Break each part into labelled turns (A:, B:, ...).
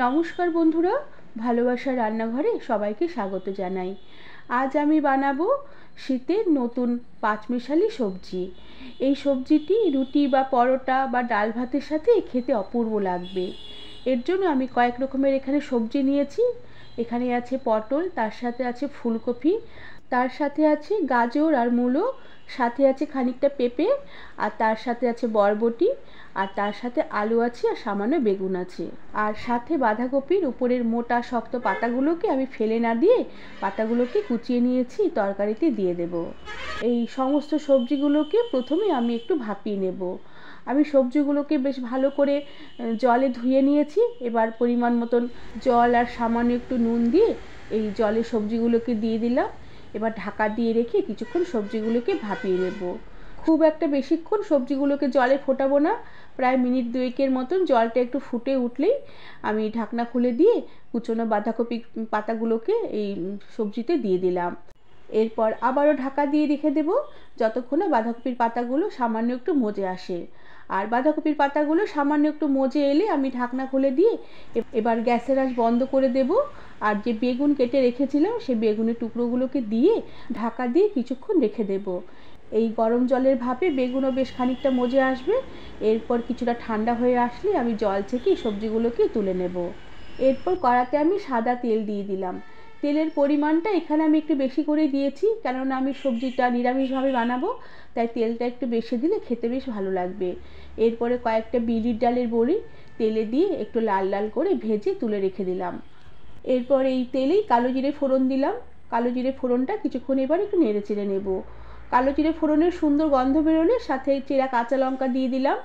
A: নমস্কার বন্ধুরা, ভালোবাসার রান্নাঘরে সবাইকে স্বাগত জানাই। আজ আমি বানাবো শীতের নতুন পাঁচমিশালি সবজি। এই সবজিটি রুটি বা পরোটা বা ডাল ভাতের সাথে খেতে অপূর্ব লাগবে। এর জন্য আমি কয়েক রকমের এখানে সবজি নিয়েছি। এখানে আছে পটল, তার সাথে আছে ফুলকপি, তার সাথে আছে গাজর আর মূলো, সাথে আছে খানিকটা পেঁপে, আর তার সাথে আছে বরবটি, আর তার সাথে আলু আছে আর সামান্য বেগুন আছে। আর সাথে বাঁধাকপির উপরের মোটা শক্ত পাতাগুলোকে আমি ফেলে না দিয়ে পাতাগুলোকে কুচিয়ে নিয়েছি, তরকারিতে দিয়ে দেব। এই সমস্ত সবজিগুলোকে প্রথমে আমি একটু ভাপিয়ে নেব। আমি সবজিগুলোকে বেশ ভালো করে জলে ধুয়ে নিয়েছি। এবার পরিমাণ মতন জল আর সামান্য একটু নুন দিয়ে এই জলে সবজিগুলোকে দিয়ে দিলাম। এবার ঢাকা দিয়ে রেখে কিছুক্ষণ সবজিগুলোকে ভাপিয়ে নেব। খুব একটা বেশিক্ষণ সবজিগুলোকে জলে ফোটাবো না, প্রায় মিনিট দুয়েকের মতন জলটা একটু ফুটে উঠলেই আমি ঢাকনা খুলে দিয়ে কুচনো বাঁধাকপি পাতাগুলোকে এই সবজিতে দিয়ে দিলাম। এরপর আবারও ঢাকা দিয়ে রেখে দেব যতক্ষণে বাঁধাকপির পাতাগুলো সামান্য একটু মজে আসে। আর বাঁধাকপির পাতাগুলো সামান্য একটু মজে এলে আমি ঢাকনা খুলে দিয়ে এবার গ্যাসের আঁচ বন্ধ করে দেব। আর যে বেগুন কেটে রেখেছিলাম সেই বেগুনের টুকরোগুলোকে দিয়ে ঢাকা দিয়ে কিছুক্ষণ রেখে দেব। এই গরম জলের ভাপে বেগুনও বেশ খানিকটা মজে আসবে। এরপর কিছুটা ঠান্ডা হয়ে আসলে আমি জল থেকে সবজিগুলোকে তুলে নেব। এরপর কড়াতে আমি সাদা তেল দিয়ে দিলাম। তেলের পরিমাণটা এখানে আমি একটু বেশি করে দিয়েছি, কেননা আমি সবজিটা নিরামিষভাবে বানাবো, তাই তেলটা একটু বেশি দিলে খেতে বেশ ভালো লাগবে। এরপরে কয়েকটা বিউলির ডালের বড়ি তেলে দিয়ে একটু লাল লাল করে ভেজে তুলে রেখে দিলাম। এরপর এই তেলেই কালো জিরে ফোড়ন দিলাম। কালো জিরে ফোড়নটা কিছুক্ষণ এবার একটু নেড়ে চেড়ে নেব। কালো জিরে ফোড়নের সুন্দর গন্ধ বেরোলে সাথে চেরা কাঁচা লঙ্কা দিয়ে দিলাম।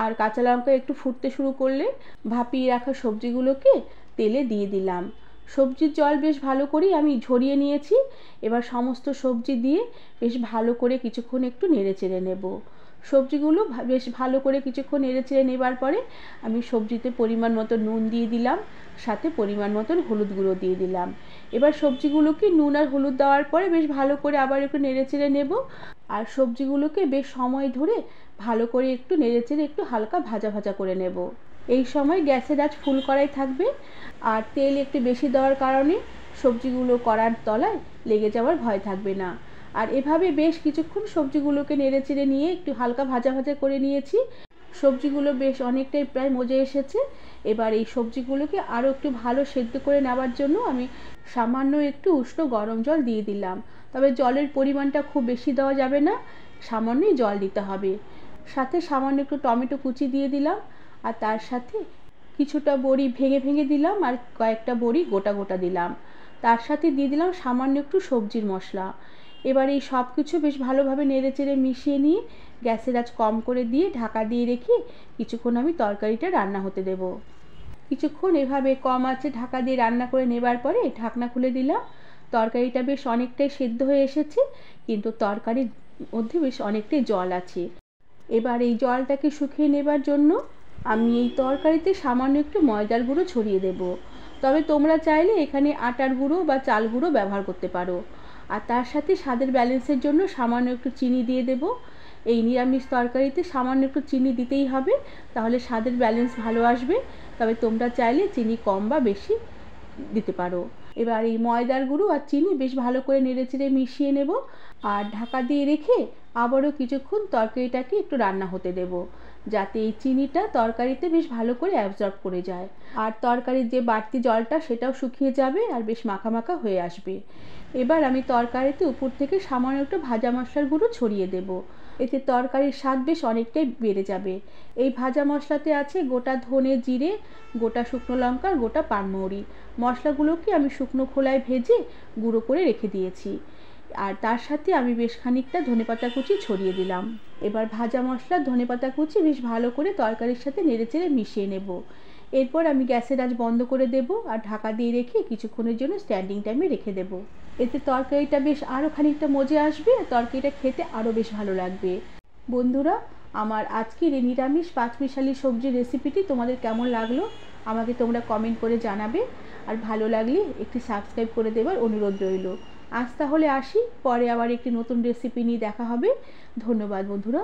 A: আর কাঁচা লঙ্কা একটু ফুটতে শুরু করলে ভাপিয়ে রাখা সবজিগুলোকে তেলে দিয়ে দিলাম। সবজির জল বেশ ভালো করেই আমি ঝরিয়ে নিয়েছি। এবার সমস্ত সবজি দিয়ে বেশ ভালো করে কিছুক্ষণ একটু নেড়ে চেড়ে নেব। সবজিগুলো বেশ ভালো করে কিছুক্ষণ নেড়ে চেড়ে নেবার পরে আমি সবজিতে পরিমাণ মতো নুন দিয়ে দিলাম, সাথে পরিমাণ মতন হলুদ গুঁড়ো দিয়ে দিলাম। এবার সবজিগুলোকে নুন আর হলুদ দেওয়ার পরে বেশ ভালো করে আবার একটু নেড়ে চেড়ে নেব। আর সবজিগুলোকে বেশ সময় ধরে ভালো করে একটু নেড়ে চেড়ে একটু হালকা ভাজা ভাজা করে নেব। এই সময় গ্যাসের আঁচ ফুল করাই থাকবে। আর তেল একটু বেশি দেওয়ার কারণে সবজিগুলো কড়ার তলায় লেগে যাওয়ার ভয় থাকবে না। আর এভাবে বেশ কিছুক্ষণ সবজিগুলোকে নেড়ে চেড়ে নিয়ে একটু হালকা ভাজা ভাজা করে নিয়েছি। সবজিগুলো বেশ অনেকটাই প্রায় মজে এসেছে। এবার এই সবজিগুলোকে আরও একটু ভালো সেদ্ধ করে নেওয়ার জন্য আমি সামান্য একটু উষ্ণ গরম জল দিয়ে দিলাম। তবে জলের পরিমাণটা খুব বেশি দেওয়া যাবে না, সামান্যই জল দিতে হবে। সাথে সামান্য একটু টমেটো কুচি দিয়ে দিলাম। আর তার সাথে কিছুটা বড়ি ভেঙে ভেঙে দিলাম, আর কয়েকটা বড়ি গোটা গোটা দিলাম। তার সাথে দিয়ে দিলাম সামান্য একটু সবজির মশলা। এবার এই সব কিছু বেশ ভালোভাবে নেড়ে চেড়ে মিশিয়ে নিয়ে গ্যাসের আঁচ কম করে দিয়ে ঢাকা দিয়ে রেখে কিছুক্ষণ আমি তরকারিটা রান্না হতে দেব। কিছুক্ষণ এভাবে কম আঁচে ঢাকা দিয়ে রান্না করে নেবার পরে ঢাকনা খুলে দিলাম। তরকারিটা বেশ অনেকটাই সেদ্ধ হয়ে এসেছে, কিন্তু তরকারির মধ্যে বেশ অনেকটাই জল আছে। এবার এই জলটাকে শুকিয়ে নেবার জন্য আমি এই তরকারিতে সামান্য একটু ময়দার গুঁড়ো ছড়িয়ে দেব। তবে তোমরা চাইলে এখানে আটার গুঁড়ো বা চাল গুঁড়ো ব্যবহার করতে পারো। আর তার সাথে স্বাদের ব্যালেন্সের জন্য সামান্য একটু চিনি দিয়ে দেব। এই নিরামিষ তরকারিতে সামান্য একটু চিনি দিতেই হবে, তাহলে স্বাদের ব্যালেন্স ভালো আসবে। তবে তোমরা চাইলে চিনি কম বা বেশি দিতে পারো। এবার এই ময়দার গুঁড়ো আর চিনি বেশ ভালো করে নেড়ে চেড়ে মিশিয়ে নেব। আর ঢাকা দিয়ে রেখে আবারও কিছুক্ষণ তরকারিটাকে একটু রান্না হতে দেব, যাতে এই চিনিটা তরকারিতে বেশ ভালো করে অ্যাবজর্ব করে যায়। আর তরকারির যে বাড়তি জলটা সেটাও শুকিয়ে যাবে আর বেশ মাখা মাখা হয়ে আসবে। এবার আমি তরকারিতে উপর থেকে সামান্য একটু ভাজা মশলার গুঁড়ো ছড়িয়ে দেব। এতে তরকারির স্বাদ বেশ অনেকটাই বেড়ে যাবে। এই ভাজা মশলাতে আছে গোটা ধনে জিরে, গোটা শুকনো লঙ্কা, গোটা পানমৌরি। মশলাগুলোকে আমি শুকনো খোলায় ভেজে গুঁড়ো করে রেখে দিয়েছি। আর তার সাথে আমি বেশ খানিকটা ধনেপাতা কুচি ছড়িয়ে দিলাম। এবার ভাজা মশলা ধনেপাতা কুচি বেশ ভালো করে তরকারির সাথে নেড়ে চেড়ে মিশিয়ে নেব। এরপর আমি গ্যাসের আঁচ বন্ধ করে দেব আর ঢাকা দিয়ে রেখে কিছুক্ষণের জন্য স্ট্যান্ডিং টাইমে রেখে দেব। এতে তরকারিটা বেশ আরও খানিকটা মজে আসবে আর তরকারিটা খেতে আরও বেশ ভালো লাগবে। বন্ধুরা, আমার আজকের এই নিরামিষ পাঁচমিশালি সবজির রেসিপিটি তোমাদের কেমন লাগলো আমাকে তোমরা কমেন্ট করে জানাবে। আর ভালো লাগলে একটি সাবস্ক্রাইব করে দেবার অনুরোধ রইল। আজ তাহলে আসি, পরে আবার একটি নতুন রেসিপি নিয়ে দেখা হবে। ধন্যবাদ বন্ধুরা।